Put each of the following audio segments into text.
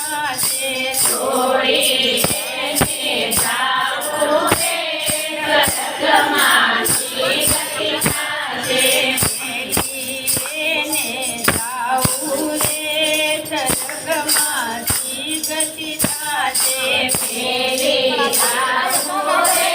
થાશે છોડીને જાવું રે સ્વર્ગમાંથી ગતિ થાશે છોડીને જાવું રે સ્વર્ગમાંથી ગતિ થાશે પેલી જાવું રે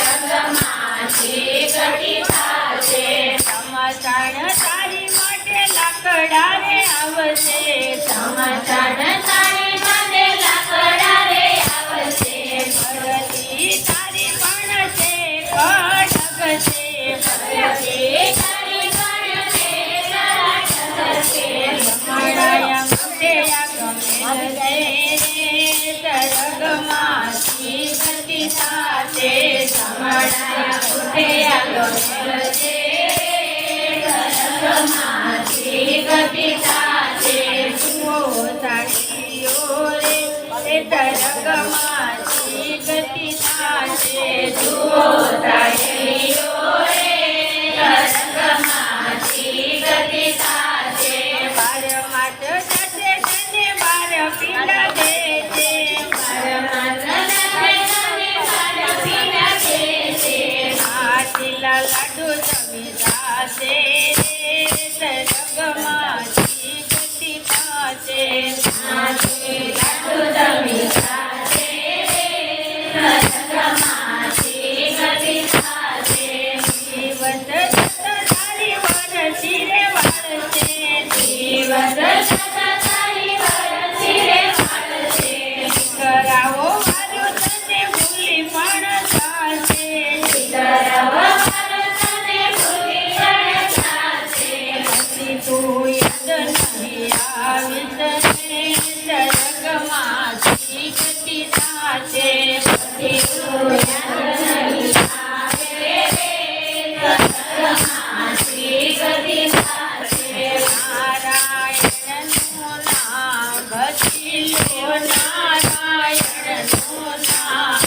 સ્વર્ગમાંથી ગતિ થાશે સમાચાર તારી માટે લાકડા રે આવશે સમાચાર તારી માટે લાકડા રે આવશે ભરતી તારી પણ છે ખડગ છે ભરતી તારી પણ છે ખડગ છે રમણાયા માટે આ ગમે રે સરગમાંથી ગતિ થાશે રમણાયા ઉઠે આગળ છે સ્વર્ગમાંથી ગતિ થાશે જુઓ સાડીઓ રે સરગમાંથી ગતિ થાશે જુઓ સાડીઓ રે સ્વર્ગમાંથી ગતિ થાશે બાર માસ જશે તને બાર પીડા દેશે આટલા લાડુ જમી જાશે સરગમાંથી ગતિ થાશે દિવસ જતા તારી વરસી રે વાળશે કરાવો વારું તને ભૂલી પણ જાશે પછી તું યાદ નહીં આવીશ ને સરગમાંથી ગતિ થાશે પછી તું નારાયણનું નામ ભજી લો નારાયણનું નામ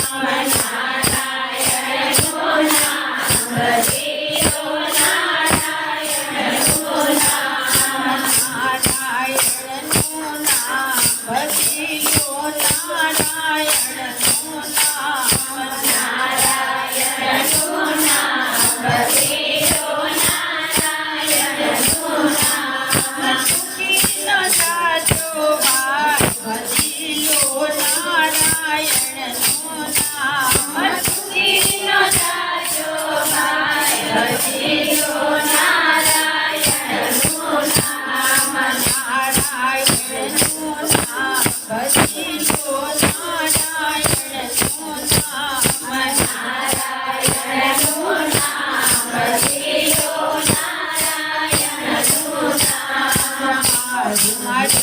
નારાયણનું નામ ભજી લો નારાયણનું નામ સુખીનો સાચો ભાઈ ભજી લો નારાયણનું નામ સુખીનો સાચો ભાઈ નારાયણનું નામ ભજી લો નારાયણનું નામ